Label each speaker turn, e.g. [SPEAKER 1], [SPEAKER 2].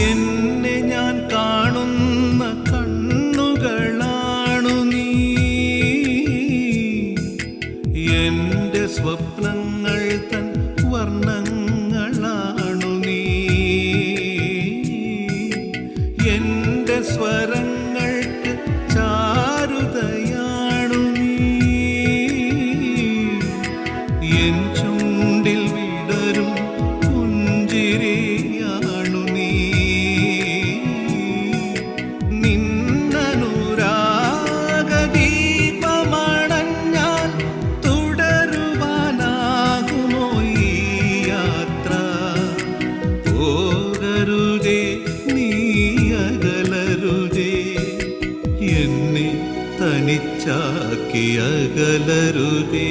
[SPEAKER 1] എന്നെ ഞാൻ കാണുന്ന കണ്ണുകളാണു നീ, എന്റെ സ്വപ്നങ്ങൾ തൻ വർണ്ണങ്ങളാണു നീ, എന്റെ സ്വരങ്ങൾക്ക് ചാരുതയാണു നീ, എൻ ചുണ്ടിൽ വിടരും പുഞ്ചിരിയാണു നീ, നിന്നനുരാഗദീപമണഞ്ഞാൽ തുടരുവാനാകുമോ ഈ യാത്ര? പോകരുതേ നീ അകലരുതേ, എന്നെ തനിച്ചാക്കി അകലരുതേ.